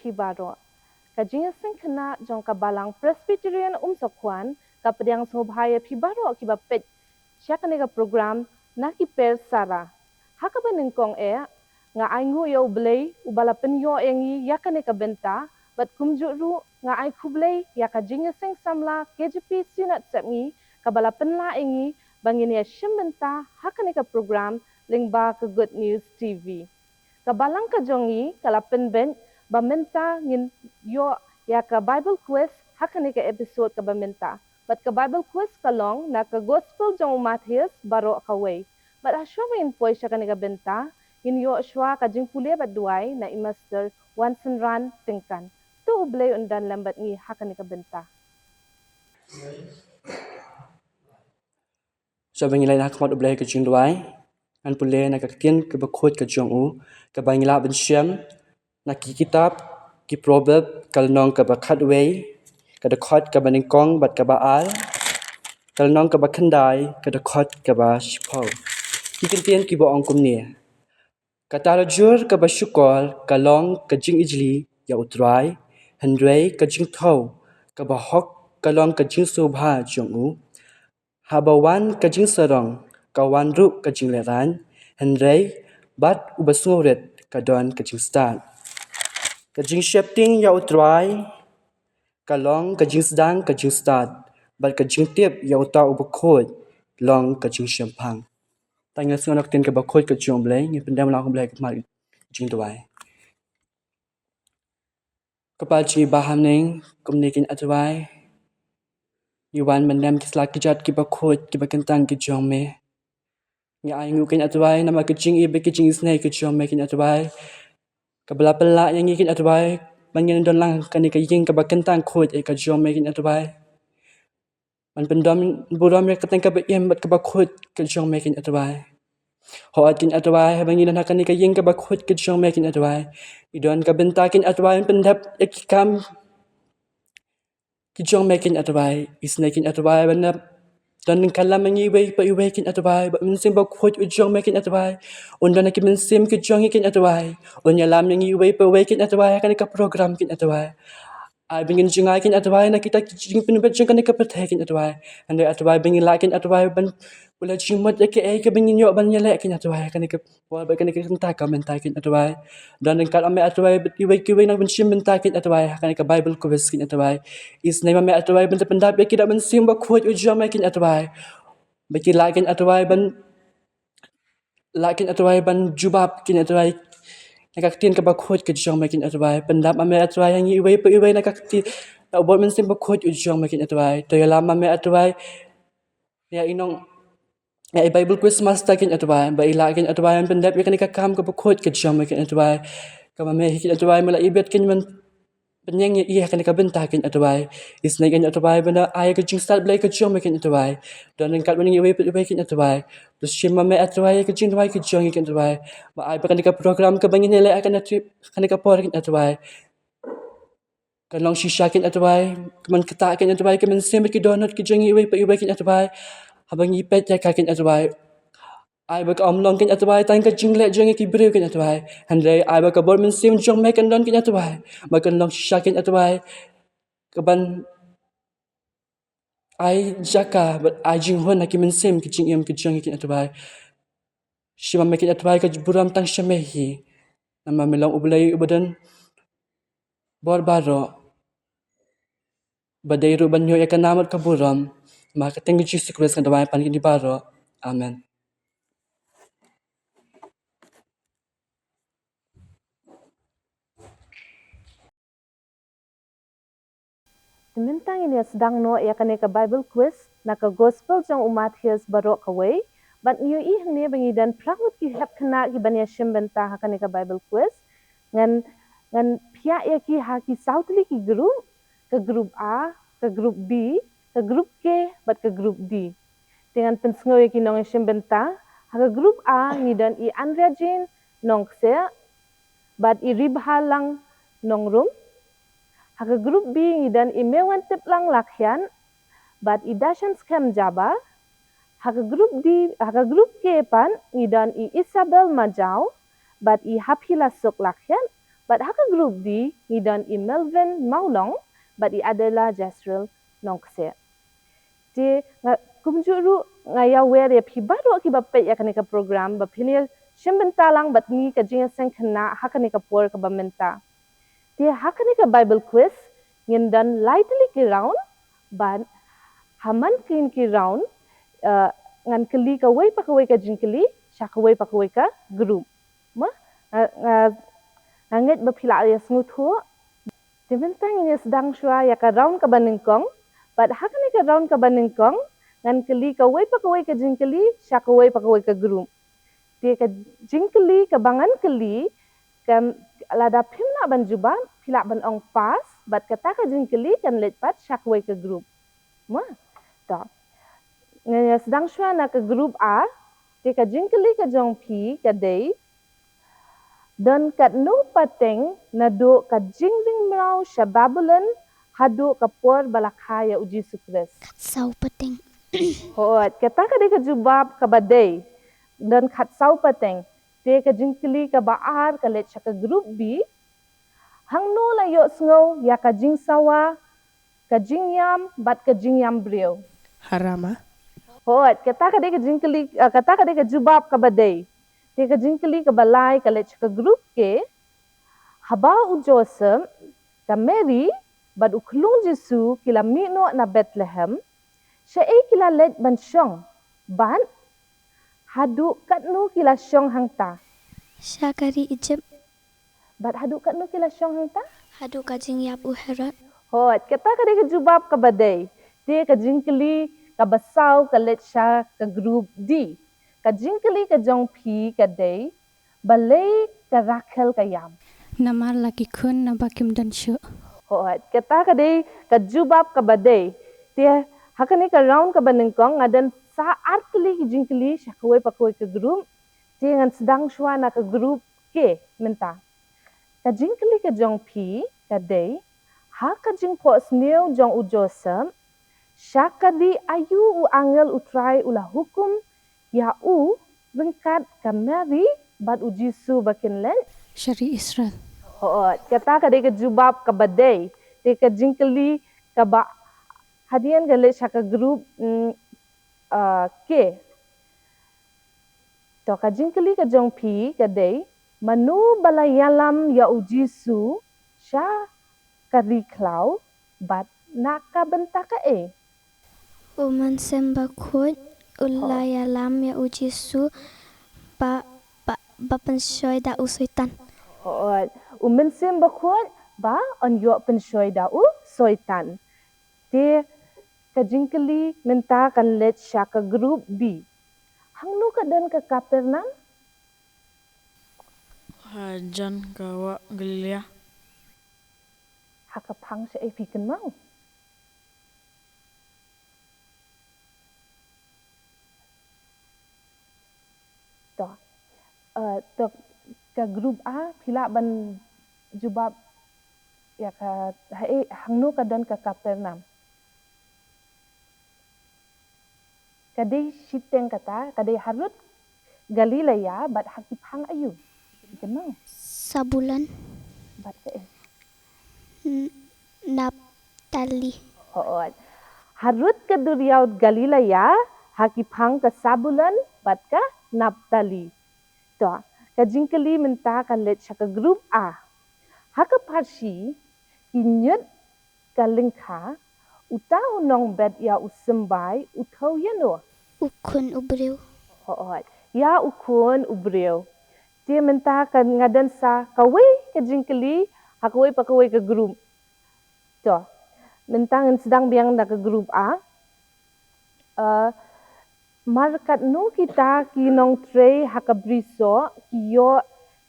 Pibaro. Ka Jingiaseng Khynnah Balang Presbyterian Umsawkhwan ka pediang sobhaya Pibaro kiba pet syakane ka program na Ki Persara. Haka benengkong nga aingu yo Blei ubala penyo engi yakane ka bynta bat kumjuru nga ai Khublei ya ka Jingiaseng Samla K.J.P Synod Sepngi ka bala penla engi bangin ya bynta hakane ka program lingba ke Goodnews TV. Kabalang ka jongi kala pynbit bynta ngin yo ya ka Bible quiz hakane ka episode ka bynta. Bat ka Bible quiz kalong na ka gospel jong Matthews baro kawei. Bat aswa main poi syakane ka bynta in yo aswa ka jingpule bat duai na imaster wanrah tingkan. Tu Blei Un dan lambat ngi hakane ka bynta. So bangilai nak mat Khublei ke jingduwai an pule nak ketien ke bakhot ke jong ke bangila bensyam nak ki kitab ki proverb kalnong ke bakhatwei ke dekhot ke baningkong bat ke baal kalnong ke bakhandai ke dekhot ke ba shipau ki ketien ki bo ong kumni kata rajur ke basyukol kalong ke jing ijli ya utrai hendrei ke jingthau ke bahok kalong ke jing subha jong Habawan ka jing sarong, kawan ru ka jing leran, hendrei bat ubasuret ka don ka jing start. Ka jing shepting ya utrai, kalong ka jing sedang ka jing start, bat ka jing tip ya uta ubakod, long ka jing shempang. Tanya sunok tin ka bakod ka jing Blei, ni pendam lang Khublei ka mari jing duwai. Kapal jing baham ning, kumnikin atwai, Iwan mendam kislak kijat ki bakot ki bakentang ki jong me. Nga ay ngukin atwai nama kicing ibe kicing isnay ki jong me kin atwai. Kabala pala yang ikin atwai bangin don lang kani ka ying ka bakentang khot ka jong me kin atwai. Man pendam buram ya katang ka bayem bat ka bakot ka jong me kin atwai. Ho atin atwai bangin na kani ka ying ka bakot ka jong me kin atwai. Idon ka bentakin atwai pendap ekikam Kijong makin atwai is nakin atwai banap dan kala mangiwei pa iwei kin atwai ba minsim ba khot ujong makin atwai unda nakin minsim kijong kin atwai unya lam yang iwei pa wei kin atwai kan ka program kin atwai ai bingin jingai kin atwai na kita jing pinbet jing kan ka pathe kin atwai ande atwai bingin la kin atwai ban pula jimat ke ke bingin yo ban nyale kin atwai kan ka wal ba kan ka tenta ka mentai kin atwai dan kan ame atwai iwei kiwei na bensim mentai kin atwai kan ka Bible quiz kin atwai is nay ame atwai ban pendap ya kita bensim ba khot ujong makin atwai baki lakin atwai ban jubab kin atwai nakaktin ka bakhot ke jong makin atwai pendap ame atwai yang iwei pa iwei nakakti na ubot bensim bakhot ujong makin atwai to yalama ame atwai ya inong ya Bible quiz master kin atwai ba ilakin atwai pendap ya kan ka kam ka bakhot ke jong makin atwai kama me hikin atwai mala ibet kin man penyeng iya kan ka benta kin atwai is nay kan atwai benda ay ka jing start Blei ka jong makin atwai dan kat bening iwei kin atwai terus shima me atwai ka jing duwai ka jong kin atwai ba ay ba kan ka program ka bangin ele akan trip kan ka por kin atwai kan long shisha kin atwai man kata kin atwai ka men sem ki donut ki jong iwei kin atwai habang ipet ya ka kin atwai ai ba ka omlong kin atwai tan ka jingle jong ki brew kin atwai handai ai ba ka bor men sim jong me kan don kin atwai ba kan long shisha kin atwai ka ban ai jaka but ai jing hon ki men sim ki jing em ki jong kin atwai shima me kin atwai ka buram tang shamehi nama melong ublei ubadan bor baro badai ru banyo ya kanamat ka buram maka tengi Jesus Christ kan dawai pan kin baro amen. Dimintang ini sedang no ya kane ka Bible quiz na ka gospel jong Matthews baro kawei bat niyo I hang ne bangi dan prangut ki hap kana ki banya bynta hakane ka Bible quiz ngan pia ya ki ha ki sautli ki group A ke group B ke group K bat ke group D dengan pensngo ya ki nong bynta ha ka group A ngidan I Andrea Jane nong se bat I ribhalang nong room Haka grup B ngidan imewan tip lang lakyan, bat idashan scam jaba. Haka grup K pan ngidan I Isabel Majau, bat I hapila sok lakyan. But haka group di ngidan I Melvin Maulong, but I adalah Jasril Nongkse. Di kumjuru ngaya were pi baru ki bapet ya kanika program bapini shimbentalang bat ni ka Jingiaseng Khynnah haka nika por ka bamenta. Di haka nika Bible quiz ngindan lightly ki round but haman kin ki round ngan keli ka wei pakawai ka jingkeli syakawai pakawai ka group. Ma nganget bapila ya smuthu dimentang ini sedang syua ya ka round ka baningkong but haka nika round ka baningkong ngan keli ka wei pakawai ka jingkeli syakawai pakawai ka group. Dia ka jingkeli ka bangan keli ka lada pimna ban juba pila ban ong pas but kata ka jingkeli kan letpat syakawai ka group. Ma ta ngaya sedang syua na ka group A dia ka jingkeli ka jong P ka day dan kat no pateng nado ka jingling mrau syababulan hado ka por balakaya uji sukres. Sau pateng. Hot kata ka dia ka jubab ka badai dan kat sau pateng dia ka jingkeli ka baar ka let ka group B hang no layo sngo ya ka jingsawa ka jingyam bat ka jingyam brio. Harama. Hot kata ka dia ka jingkeli kata ka dia ka jubab ka badai dia ka jingkeli ka balai ka let ka group ke haba u Joseph ka Mary bat uklung Jesu kila mino na Bethlehem syai kila let ban syong ban hadu kat nu kila syong hangta Syakari Ijib. bat hadu kat nu kila syong hangta Hadu kajing yap uherat. hot kata ka dia ka jubab ka badai dia ka jingkeli ka basau ka let sya ka group D ka jingkeli ka jong P ka day balai ka Rakhel ka yam. Namar laki kun nabakim dan syuk. Hot kata ka day ka jubab ka badai dia hakani ka round ka banengkong ngadan saat kali jingkeli syakawai pakawai ka group dia ngan sedang syua na ka group K menta ka jingkeli ka jong P ka day ha ka jingpo sneu jong u Joseph syakadi ayu u angel utrai ulah hukum ya u rengkat ka Mary bat u Jesu bakin len Syari Israel. hot kata ka day ka jubab ka badai dia ka jingkeli ka ba hadian gale syaka group K to ka jingkeli ka jong P ka day manu balayalam ya u Jesu sya ka riklau bat naka benta ka Uman sembakut ulayalam ya ujisu ba pensyoy da usuitan. hot umensim bakut ba on yo pensyoy da u soitan dia ka jingkeli menta kan let syaka group B hangnu ka dan ka Kapernaum Hajan kawa Galilea. hakapang sa pikan mau to ka group A pila ban jubab ya ka hangnu ka dan ka Kapernaum kadai siteng kata kadai harut Galilea bat hakipang ayu kenang Sabulan bat ka Naptali. Hoot. Harut ke duriau Galilea, hakipang ke Sabulan, bat ka Naptali. To, ka jingkeli menta ka let syaka group A. Haka parsi, inyut ka lingka, utau nong bet ya usembai, utau yano. Ukun ubriw. Hoot. Ya ukun ubriu. Dia menta ka ngadan sa kawai ka jingkeli, hakawai pakawai ka group. To, mentang sedang biang na ke grup A, markat no kita kinong tray hakabriso kiyo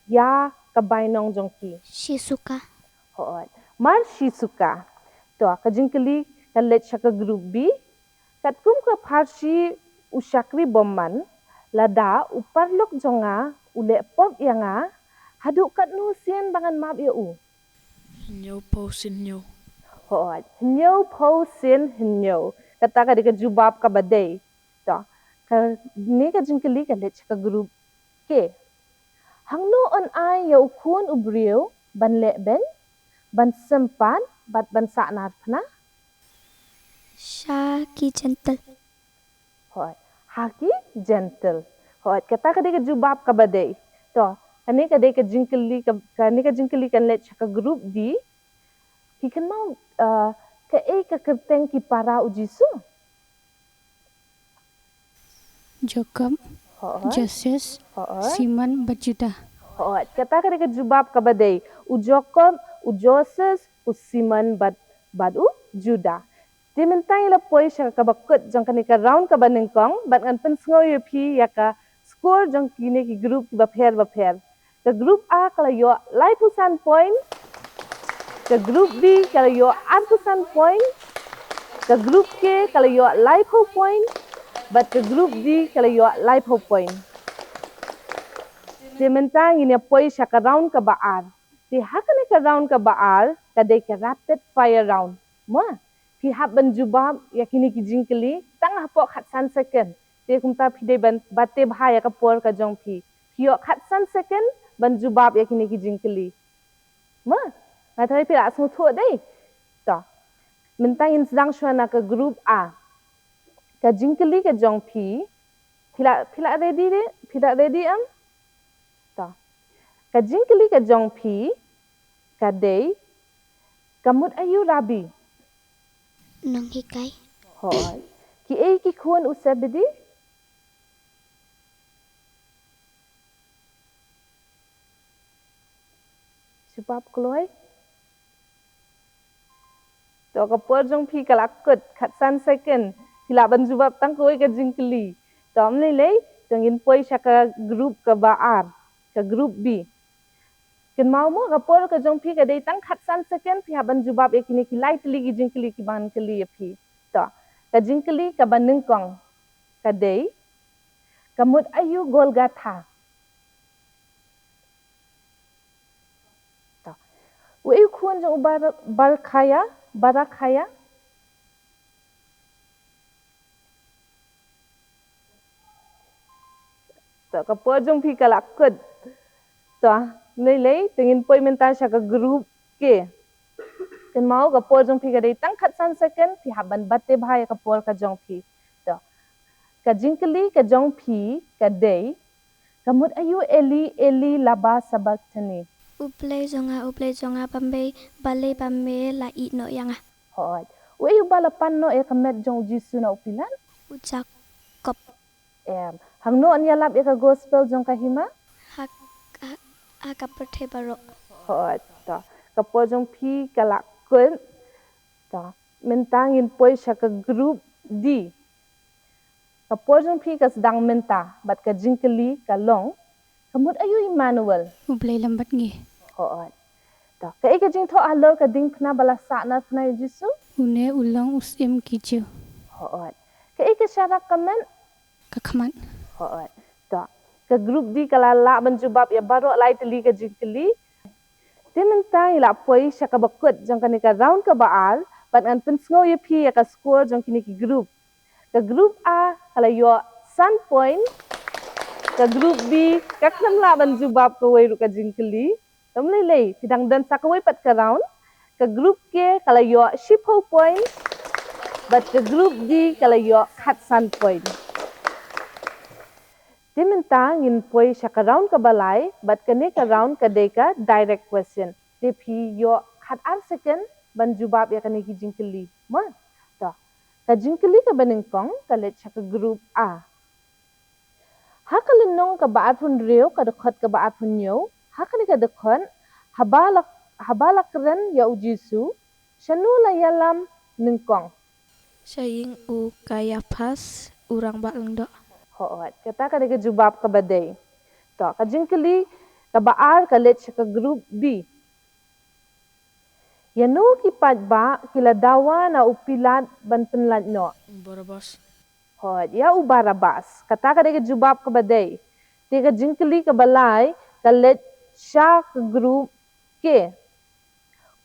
ya kabainong jongki. Shisuka. Hoot. Mar Shisuka. To, kajingkeli kalet siya ke grup B, katkum ka parsi usyakri boman, lada uparlok jonga, ule pop yanga, haduk kat no sien bangan map ya u. Nyo pausin nyo. Hoot. Hinyo po sin hinyo. Kata ka di ka jubab ka baday. To. Ka ni ka jingkeli ka let ka group K. Hangno on ay ya ukun ubriyo ban le ben, ban sempan, ban saknar pna. Sha ki gentle. Hoi, haki gentle. Hoi, kata kadai ke jubab ka badai. To, kani kadai ke jingkeli kan let ka group di. Ki kan mau ke kyrteng ki para ujisu. Jokam, Hoi, Joses, hoi. Siman Bajuda. Hoi, kata kadai ke jubab ka badai. Ujokom, ujoses, usiman badu juda. Di mentang ila poi sya ka bakut jang kani ka round ka banengkong bat ngan pensngo yu pi ya ka score jang kini ki group ki bapher. Ka group A kala yo lai pusan point. Ka group B kala yo pusan point. Ka group K kala yo lai point. Bat ka group D kala yo lai point. Di mentang ini poi sya ka round ka baar. Di hakani ka round ka baar kadai ka rapid fire round. Moa pihak benjubab yakini ki jingkeli tangah pok khatsan second dia kumta pide ban bate bahaya ka por ka jong pi pio khatsan second benjubab yakini ki jingkeli ma ngai pila asmu thu dei to mentangin sedang suana ke group A ka jingkeli ka jong pi pila ready am to ka jingkeli ka jong pi ka dei kamut ayu rabi Nong hikai. Hoi. Ki kuan usabidi? Sebab keluai? To kapur jong pi kalakut khatsan second. Pila ban jubab tang koi ka jingkeli. To amlei jangin poi syaka group ka baar, ka group B. Ken mau mo kapur ka jong pi ka dei tang khatsan second pihak ban jubab yakini ki lai teli ki jingkeli ki ban keli pi. To ka jingkeli ka banengkong ka dei kamut ayu golgatha to wei kuan jong barakaya to ka po jong pi kalakut to lei tengin poi menta sya ka group ke kan mau ka por jong pi ka dei tang khatsan second pi haban bate bhai ka por ka jong pi to ka jingkeli ka jong pi ka dei kamut ayu eli laba sabaktani Ublei zonga pambe balei pambe la i no yanga. hot wei bala panno e kamet jong jisu na upilan Ujak kop. hangno an yalap e ka gospel jong ka hima Hak perthe baro. hot to ka por jong pi kalakut to mentangin poi sya ka group D ka por jong pi ka sedang menta bat ka jingkeli ka long kamut ayu Emmanuel Ublay lambat ngi. hot to ka ka jing tho alor ka ding phna bala sa na phna jisu Une ulang usim kiju. hot ka syarak kamen Kakman. hot to ka group D kala la benjubab ya baro lai teli ka jingkeli dia mentang ila poi sya ka bakut jong kani ka round ka baal bat an pensngo ye pi ya ka score jong kini ki group ka group A kala yo sun point ka group B ka khamla ban jubab ka wei ru ka jingkeli lei tidang dan sa ka wei pat ka round ka group K kala yo shipho point bat ka group D kala yo khatsan point dia mentang in poi sya ka round ka balai bat kani ka round ka deka direct question dia pi yo khat ar second ban jubab ya kani ki jingkeli ma to ka jingkeli ka banengkong ka let sya ka group A hakalenong ka baat pun reu ka dekhot ka baat pun yo hakani ka dekhon habalak ren ya ujisu syanu layalam nengkong Saying u kaya pas urang balang do. hot kata ka deka jubab ka badai to ka jingkeli ka baar ka let sya ka group B yanu ki padba kila dawa na upilat ban penlat no Barabas. hot ya ubarabas kata ka deka jubab ka badai deka jingkeli ka balai ka let sya ka group K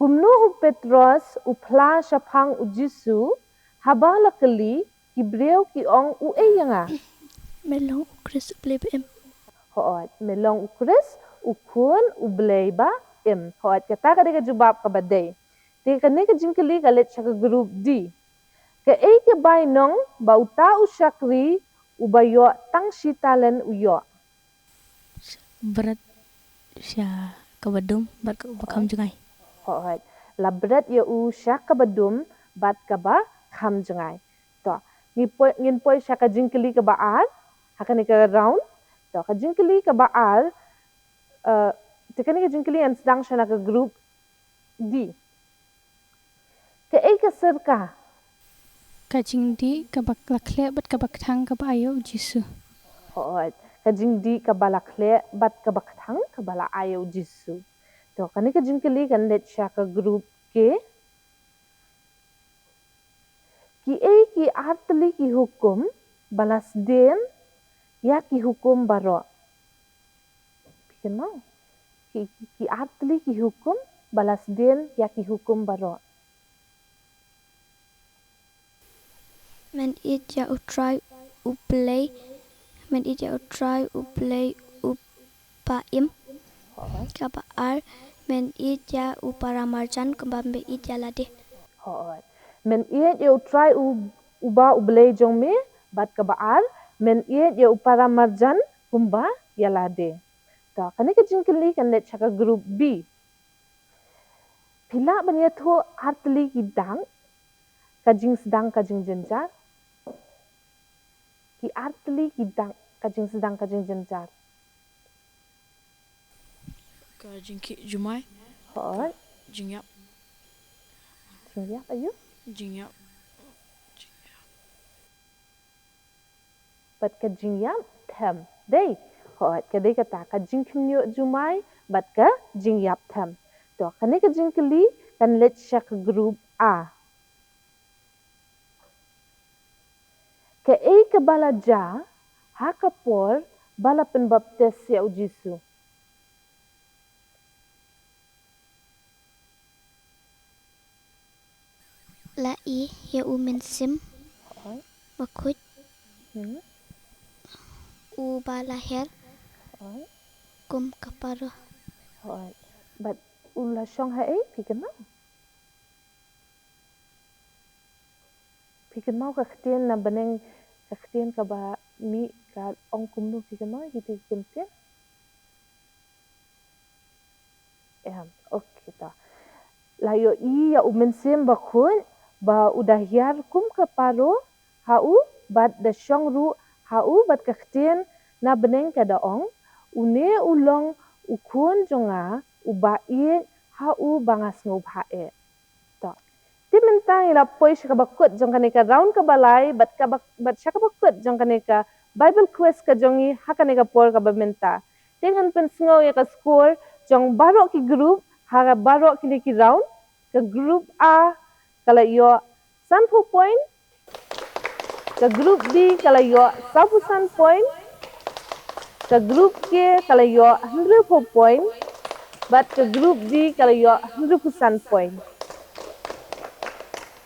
kumnu Petros upla syapang ujisu habala keli kibreu ki ong yanga Melong ukris blei em. hot melong ukris ukun ublei ba im. Hoat kata ka deka jubab ka badai. Deka ne ka jingkeli ka let ka group D. Ke ke bai nong ba uta usyakri ubayo tang shitalen uyo. Berat sya kabadum bat bakam jungai. Hoat la berat ya usyak ka badum bat ka ba kham jengai. To ngin poi sya ka jingkeli ka baal hakan ka round. To ka jingkeli ka baal teka ni ka jingkeli an sedang sya ka group D. Ke ka serka Kajing di kabak lakle bat kabak thang kaba ayo jisu. Hoat kajing di kabalakle bat kabaktang kabala ayo jisu. To kani kajing keli kan let sya ka group K. Ki artli ki hukum balas den ya ki hukum baro. Kenal? Ki artli ki hukum balas den ya ki hukum baro. Men ija utrai uplay. Men ija utrai uplay upaim. Kaba ar. Men ija uparamarjan kembambe ija lade. Hoat. Men yo try uba ublay jong me bat kabaal. Men yo upara marjan kumba yalade. To kani ka jingkeli kan let chaka group B. Pila banya tho artli kidang kajing sedang kajing jenjar. Ki artli kidang kajing sedang kajing jenjar. Kajing ki jumai. Hoat. Jingiap. Jingiap ayo. Jingiap. Bat ka jingiap them. Day. Hoat ka day kata ka jingknyo jumai bat ka jingiap them. To kani ka jingkeli kan let sya ka group A. Ke ka balaja hakapor bala penbaptis ya ujisu. Lai ya umensim. Makut. Ubalahir. Kum kaparo. But ula syong hai pikenau. Pikenau ka ktien na beneng ka ktien ka ba mi ka ong kumnu pikenau gitu kentien. Okay ta. Layo ya umensim bakun ba udahyar kum kaparo hau bat da syong ru hau bat ka ktien na beneng ka daong une ulong ukun jonga ubain hau bangas ngob hae. To. Ti mentang ila poi syaka bakut jong kaneka round ka balai bat syaka bakut jong kaneka Bible quiz ka jongi hakaneka por ka bamenta. Dengan pensngo ya ka score jong barok ki group ha barok ki round ka group A kala yo 100 point ka group B kala yo 100 point ka group K kala yo 100 point but ka group D kala yo 100% point.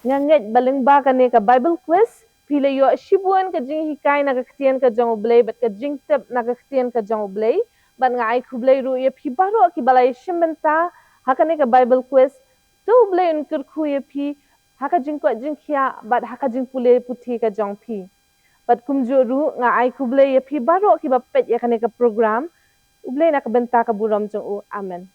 Nganget baling ba kani ka Bible quiz pila yo shibuan ka jing hikay na kaktian ka jong Khublei bat ka jing tip na kaktian ka jong Khublei bat nga ay Khublei ru ya pi baro ki balay shimbenta hakani ka Bible quiz tu Blei Un kyrkhu ya pi haka jing ko jing khia bat haka jing pule puthi ka jong pi bat kumjo ru nga ay Khublei ya pi baro ki ba pet ya kani ka program Khublei na ka benta ka buram jong u amen.